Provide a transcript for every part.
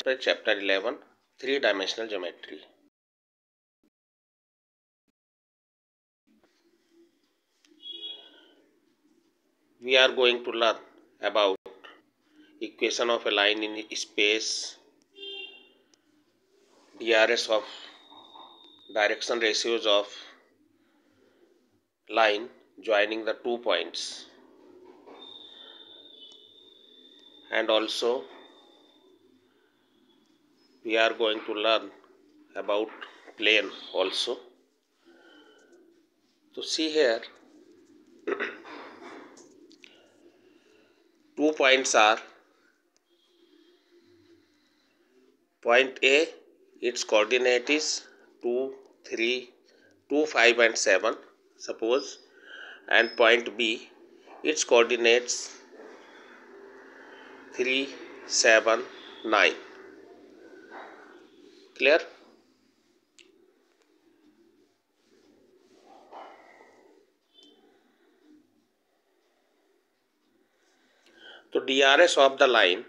Chapter 11, Three-Dimensional Geometry. We are going to learn about equation of a line in space, DRS of direction ratios of line joining the 2 points, and also we are going to learn about plane also. So see here, 2 points are point A, its coordinate is 2, 3, 2, 5 and 7 suppose, and point B, its coordinates 3, 7, 9. Clear? So DRS of the line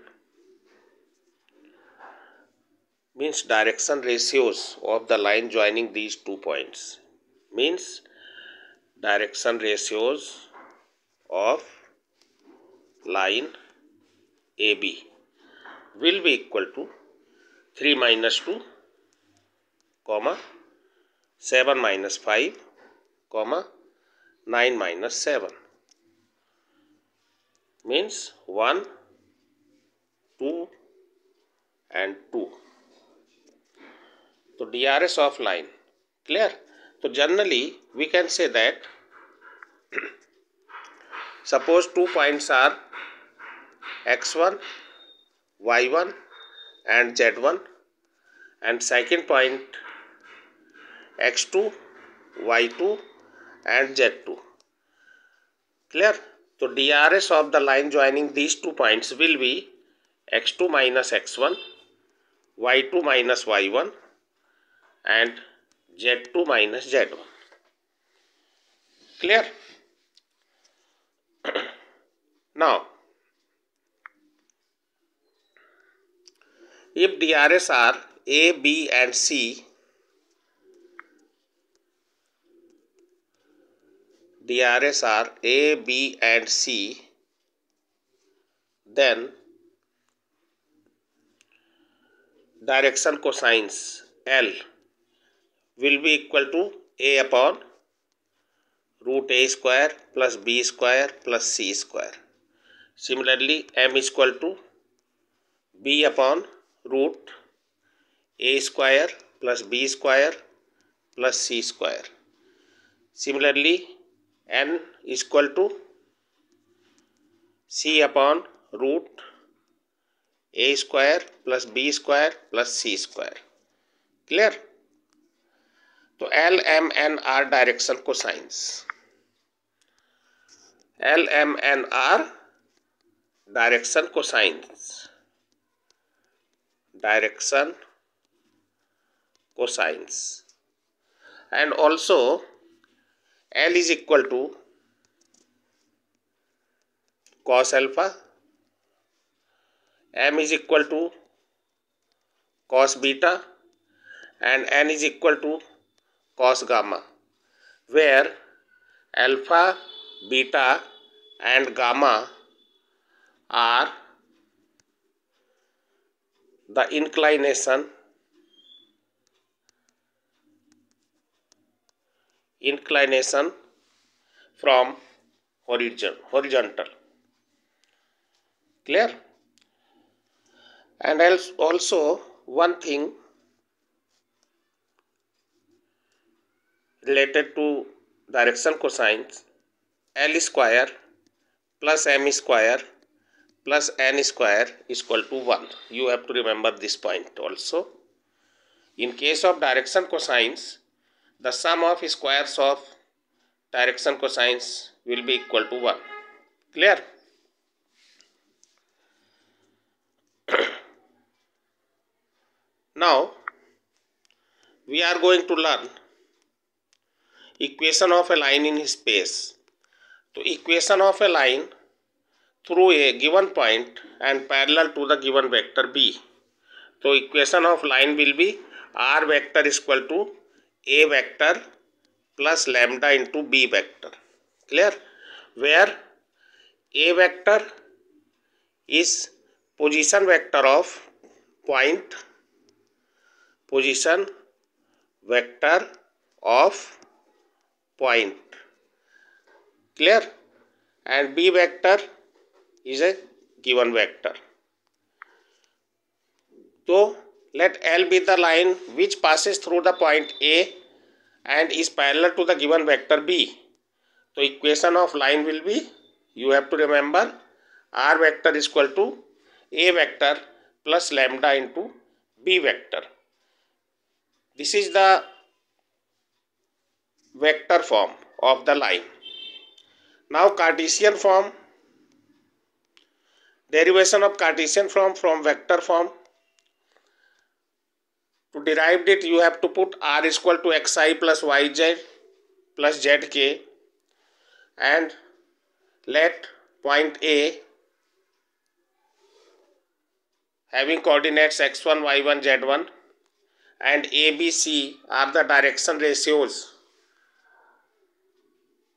means direction ratios of the line joining these 2 points, means direction ratios of line AB will be equal to 3 minus 2, 7 minus 5, 9 minus 7, means 1, 2 and 2. So DRS of line. Clear? So generally we can say that suppose 2 points are x1, y1 and z1, and second point x2, y2 and z2. Clear? So DRS of the line joining these 2 points will be x2 minus x1, y2 minus y1 and z2 minus z1. Clear? Now, if DRS are A, B and C, DRS are A, B and C, then direction cosines L will be equal to A upon root A square plus B square plus C square. Similarly, M is equal to B upon root A square plus B square plus C square. Similarly, N is equal to C upon root A square plus B square plus C square. Clear? So L, M, N are direction cosines. L, M, N are direction cosines. Direction cosines. And also L is equal to cos alpha, M is equal to cos beta and N is equal to cos gamma, where alpha, beta and gamma are the inclination from horizontal. Clear? And else also one thing related to direction cosines, L square plus M square plus N square is equal to 1. You have to remember this point also. In case of direction cosines, the sum of squares of direction cosines will be equal to 1. Clear? Now, we are going to learn equation of a line in space. So, equation of a line through a given point and parallel to the given vector B So equation of line will be r vector is equal to a vector plus lambda into b vector. Clear? Where a vector is position vector of point, position vector of point. Clear? And b vector is a given vector. So let L be the line which passes through the point A and is parallel to the given vector B. So equation of line will be, you have to remember, r vector is equal to a vector plus lambda into b vector. This is the vector form of the line. Now Cartesian form, derivation of Cartesian form from vector form. To derive it, you have to put r is equal to xi plus yz plus zk, and let point A having coordinates x1, y1, z1 and A, B, C are the direction ratios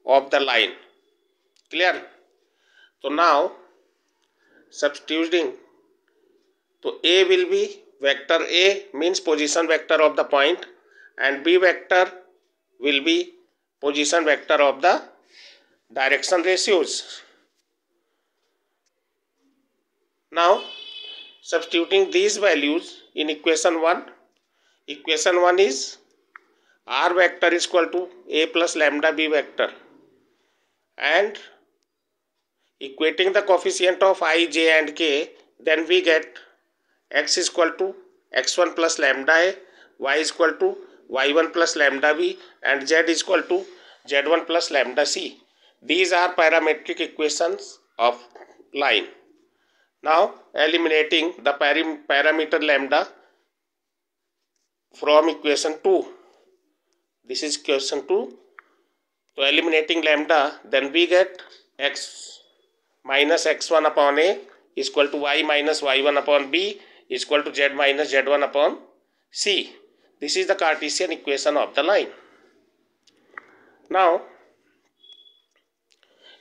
of the line. Clear? So now substituting, so A will be vector A means position vector of the point, and B vector will be position vector of the direction ratios. Now substituting these values in equation 1, equation 1 is r vector is equal to a plus lambda b vector, and equating the coefficient of I, j and k, then we get x is equal to x1 plus lambda a, y is equal to y1 plus lambda b, and z is equal to z1 plus lambda c. These are parametric equations of line. Now eliminating the parameter lambda from equation 2. This is equation 2. So eliminating lambda, then we get x minus x1 upon a is equal to y minus y1 upon b is equal to z minus z1 upon c. This is the Cartesian equation of the line. Now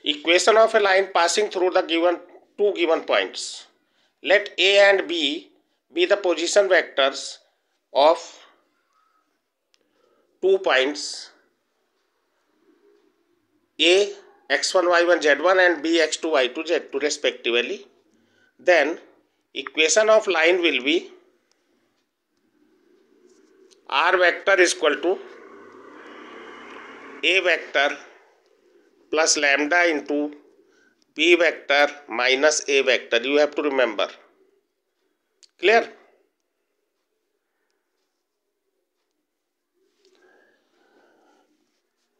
equation of a line passing through the two given points. Let A and B be the position vectors of 2 points A x1, y1, z1 and B x2, y2, z2 respectively. Then equation of line will be r vector is equal to a vector plus lambda into b vector minus a vector. You have to remember. Clear?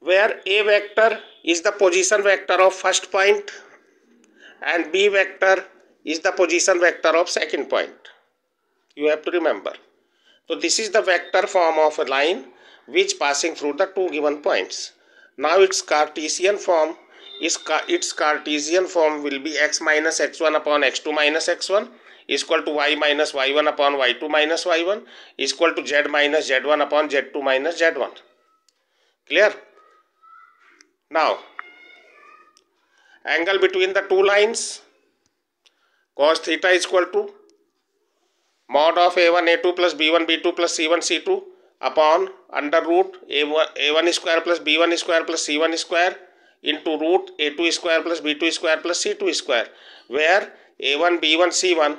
Where a vector is the position vector of first point and b vector is the position vector of second point. You have to remember. So this is the vector form of a line which passing through the two given points. Now its Cartesian form will be x minus x1 upon x2 minus x1 is equal to y minus y1 upon y2 minus y1 is equal to z minus z1 upon z2 minus z1. Clear? Now angle between the two lines, cos theta is equal to mod of a1 a2 plus b1 b2 plus c1 c2 upon under root a1 square plus b1 square plus c1 square into root a2 square plus b2 square plus c2 square, where a1 b1 c1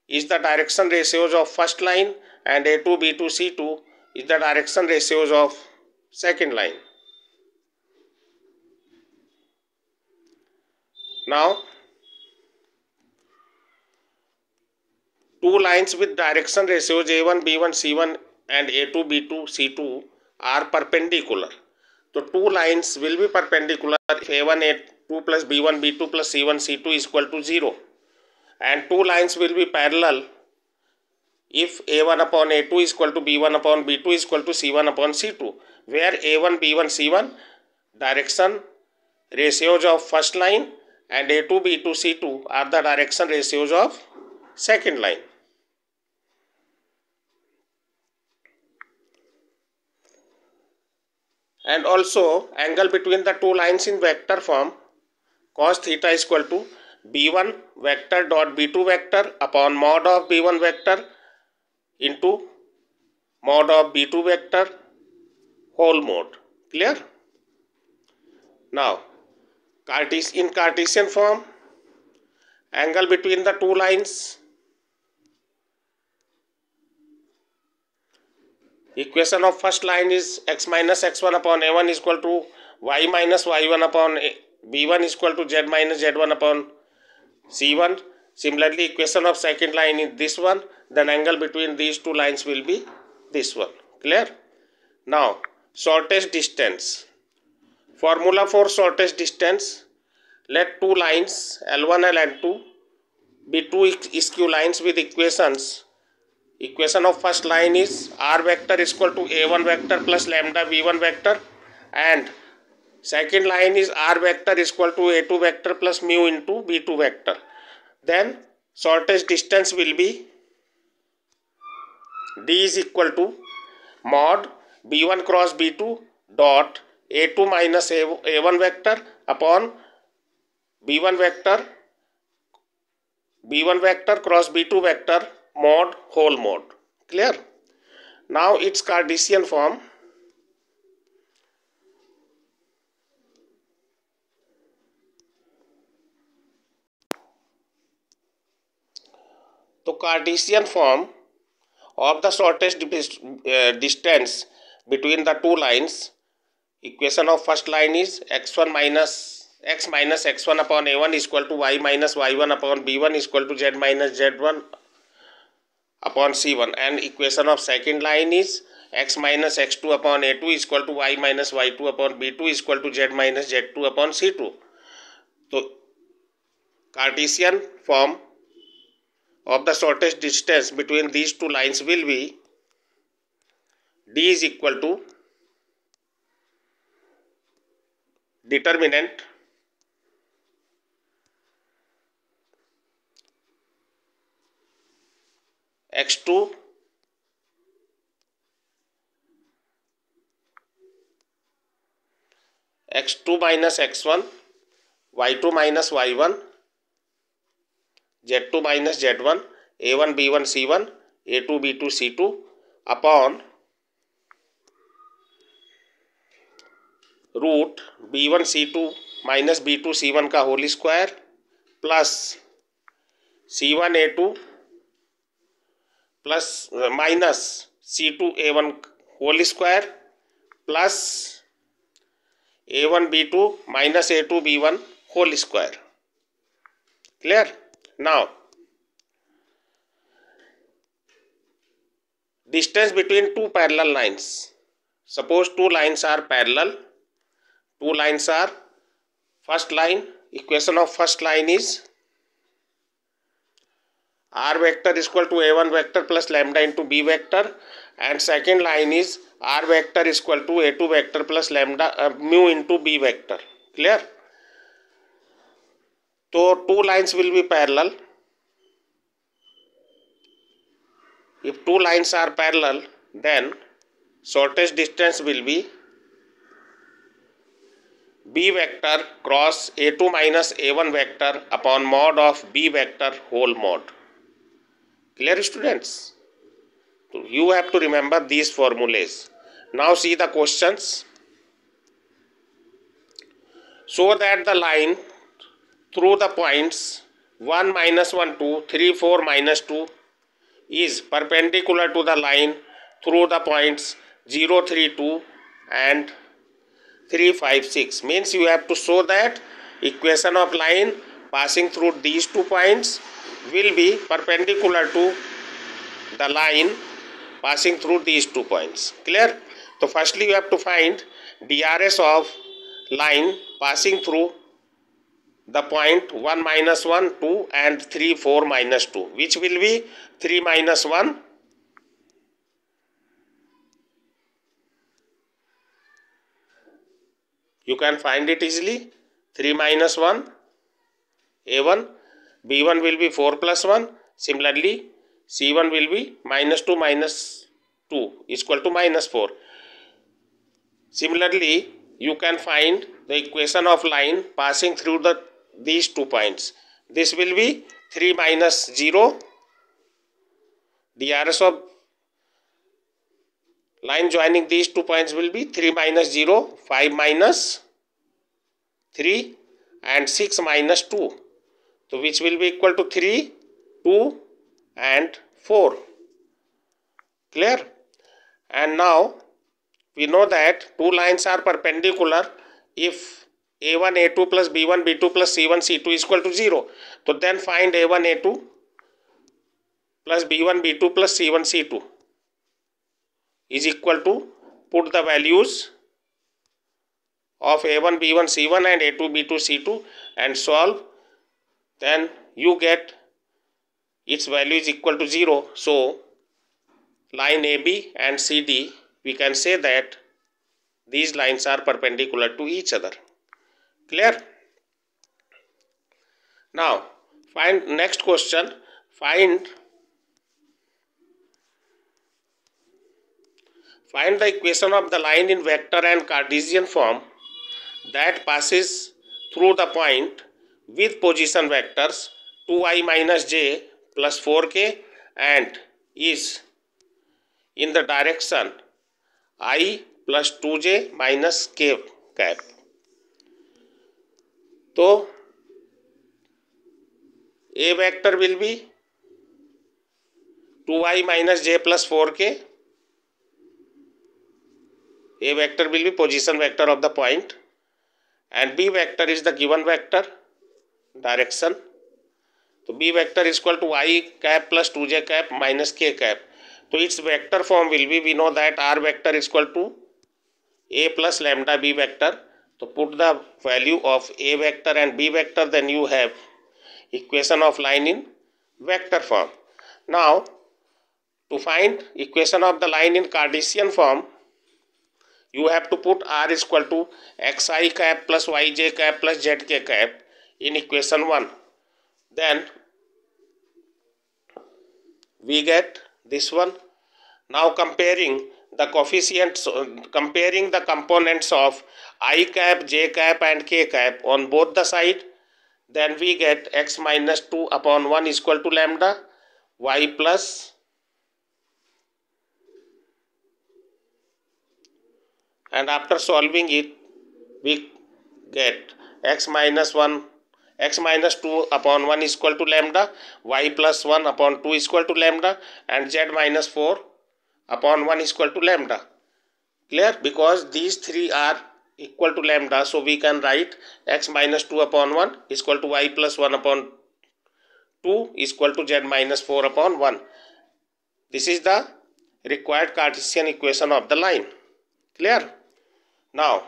is the direction ratios of first line and a2 b2 c2 is the direction ratios of second line. Now two lines with direction ratios a1 b1 c1 and a2 b2 c2 are perpendicular. So two lines will be perpendicular if a1 a2 plus b1 b2 plus c1 c2 is equal to 0, and two lines will be parallel if a1 upon a2 is equal to b1 upon b2 is equal to c1 upon c2, where a1 b1 c1 direction ratios of first line and a2 b2 c2 are the direction ratios of second line. And also angle between the two lines in vector form, cos theta is equal to b1 vector dot b2 vector upon mod of b1 vector into mod of b2 vector whole mode. Clear? Now in Cartesian form, angle between the two lines, equation of first line is x minus x1 upon a1 is equal to y minus y1 upon b1 is equal to z minus z1 upon c1. Similarly, equation of second line is this one, then angle between these two lines will be this one. Clear? Now shortest distance. Formula for shortest distance: let two lines L1 and L2 be two skew lines with equations. Equation of first line is r vector is equal to a1 vector plus lambda b1 vector, and second line is r vector is equal to a2 vector plus mu into b2 vector. Then shortest distance will be d is equal to mod b1 cross b2 dot a2 minus a1 vector upon b1 vector cross b2 vector mod whole mode. Clear? Now its Cartesian form. So Cartesian form of the shortest distance between the two lines, equation of first line is x minus x1 upon a1 is equal to y minus y1 upon b1 is equal to z minus z1 upon c1, and equation of second line is x minus x2 upon a2 is equal to y minus y2 upon b2 is equal to z minus z2 upon c2. So Cartesian form of the shortest distance between these two lines will be d is equal to determinant x2 minus x1, y2 minus y1, z2 minus z1, a1 b1 c1, a2 b2 c2 upon root b1 c2 minus b2 c1 का whole square plus c1 a2 plus minus c2 a1 whole square plus a1 b2 minus a2 b1 whole square. Clear? Now distance between two parallel lines. Suppose two lines are parallel. Two lines are, first line, equation of first line is r vector is equal to a1 vector plus lambda into b vector, and second line is r vector is equal to a2 vector plus lambda mu into b vector. Clear? So two lines will be parallel. If two lines are parallel, then shortest distance will be b vector cross a2 minus a1 vector upon mod of b vector whole mode. Clear, students? So you have to remember these formulas. Now see the questions. Show that the line through the points 1 minus 1 2 3 4 minus 2 is perpendicular to the line through the points 0 3 2 and 3 5 6. Means you have to show that equation of line passing through these 2 points will be perpendicular to the line passing through these 2 points. Clear? So firstly you have to find DRS of line passing through the point 1 minus 1 2 and 3 4 minus 2, which will be 3 minus 1 you can find it easily. 3 minus 1 a1, b1 will be 4 plus 1. Similarly c1 will be minus 2 minus 2 is equal to minus 4. Similarly, you can find the equation of line passing through these 2 points. This will be 3 minus 0. The radius of line joining these 2 points will be 3 minus 0, 5 minus 3 and 6 minus 2. So which will be equal to 3, 2 and 4. Clear? And now we know that two lines are perpendicular if A1 A2 plus B1 B2 plus C1 C2 is equal to 0. So then find A1 A2 plus B1 B2 plus C1 C2 is equal to, put the values of A1 B1 C1 and A2 B2 C2 and solve, then you get its value is equal to 0. So line AB and CD, we can say that these lines are perpendicular to each other. Clear? Now find next question. Find the equation of the line in vector and Cartesian form that passes through the point with position vectors 2i minus j plus 4k and is in the direction I plus 2j minus k cap. So A vector will be 2i minus j plus 4k. A vector will be position vector of the point and B vector is the given vector direction. So B vector is equal to I cap plus 2j cap minus k cap. So its vector form will be, we know that R vector is equal to A plus lambda B vector. So put the value of A vector and B vector, then you have equation of line in vector form. Now to find equation of the line in Cartesian form, you have to put R is equal to xi cap plus yj cap plus zk cap in equation 1. Then we get this one. Now comparing the coefficients, comparing the components of I cap, j cap and k cap on both the side, then we get x minus 2 upon 1 is equal to lambda, y plus and after solving it we get x minus 2 upon 1 is equal to lambda, y plus 1 upon 2 is equal to lambda and z minus 4 upon 1 is equal to lambda. Clear? Because these three are equal to lambda, so we can write x minus 2 upon 1 is equal to y plus 1 upon 2 is equal to z minus 4 upon 1. This is the required Cartesian equation of the line. Clear? Now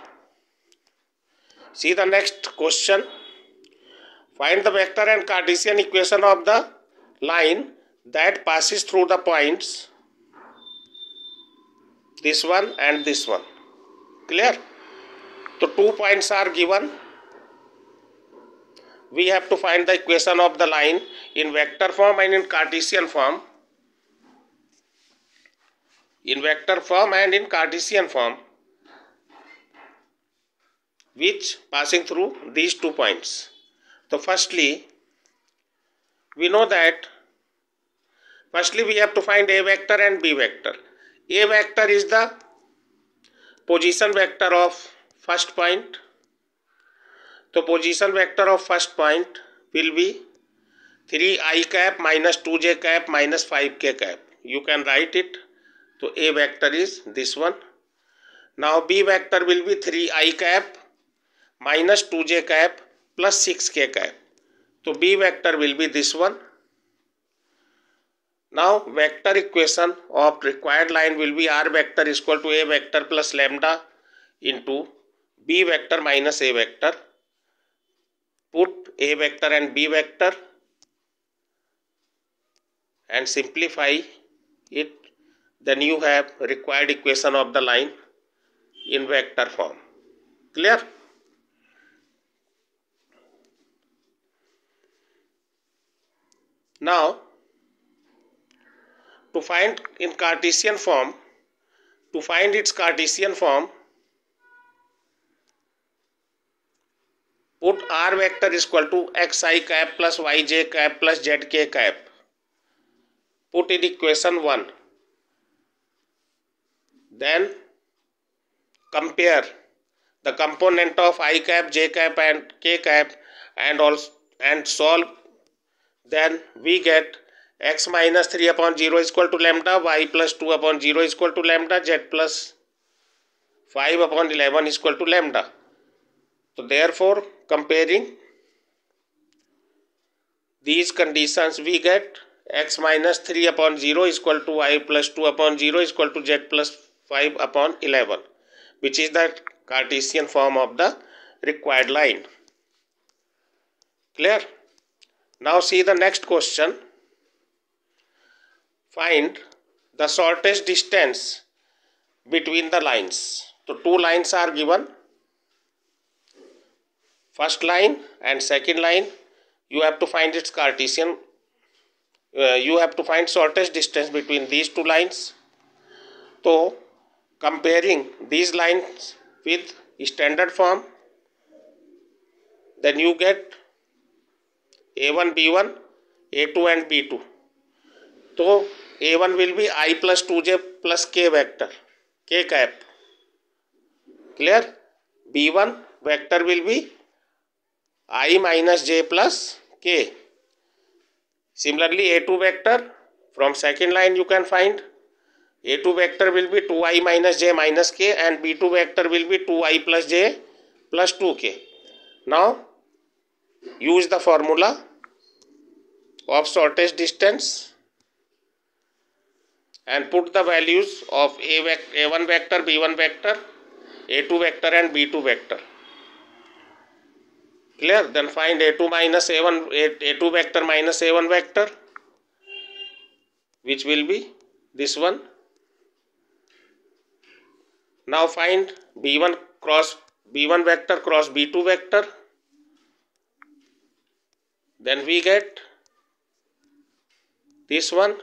see the next question. Find the vector and Cartesian equation of the line that passes through the points this one and this one. Clear? So 2 points are given. We have to find the equation of the line in vector form and in Cartesian form. In vector form and in Cartesian form, which passing through these 2 points. So firstly, we know that we have to find A vector and B vector. A vector is the position vector of first point. So position vector of first point will be 3i cap minus 2j cap minus 5k cap. You can write it. So A vector is this one. Now B vector will be 3i cap minus 2j cap plus 6k cap. So B vector will be this one. Now vector equation of required line will be R vector is equal to A vector plus lambda into B vector minus A vector. Put A vector and B vector and simplify it, then you have required equation of the line in vector form. Clear? Now to find in Cartesian form, to find its Cartesian form, Put r vector is equal to xi cap plus yj cap plus zk cap. Put in equation 1. Then compare the component of I cap, j cap and k cap and solve. Then we get x minus 3 upon 0 is equal to lambda, y plus 2 upon 0 is equal to lambda, z plus 5 upon 11 is equal to lambda. So therefore, comparing these conditions, we get x minus 3 upon 0 is equal to y plus 2 upon 0 is equal to z plus 5 upon 11, which is the Cartesian form of the required line. Clear? Now see the next question. Find the shortest distance between the lines. So two lines are given. First line and second line, you have to find its Cartesian. You have to find shortest distance between these two lines. So comparing these lines with standard form, then you get a1, b1, a2 and b2. So a1 will be I plus 2j plus k vector, k cap. Clear? b1 vector will be I minus j plus k. Similarly, a2 vector from second line you can find. a2 vector will be 2i minus j minus k and b2 vector will be 2i plus j plus 2k. Now use the formula of shortest distance and put the values of a1 vector, b1 vector, a2 vector and b2 vector. Clear? Then find a2 minus a2 vector minus a1 vector, which will be this one. Now find b1 vector cross b2 vector. Then we get this one.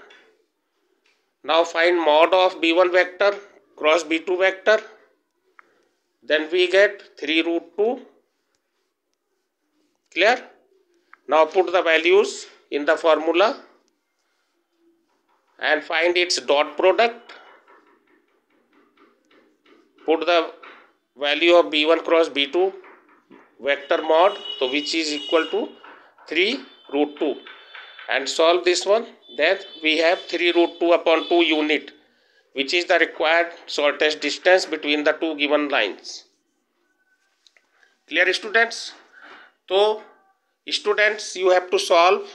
Now find mod of b1 vector cross b2 vector. Then we get 3 root 2. Clear? Now put the values in the formula and find its dot product. Put the value of b1 cross b2 vector mod, so which is equal to 3 root 2, and solve this one. Then we have 3 root 2 upon 2 unit, which is the required shortest distance between the two given lines. Clear, students? So students, you have to solve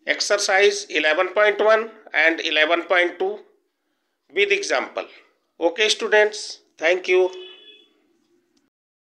exercise 11.1 and 11.2 with example. Okay students, thank you.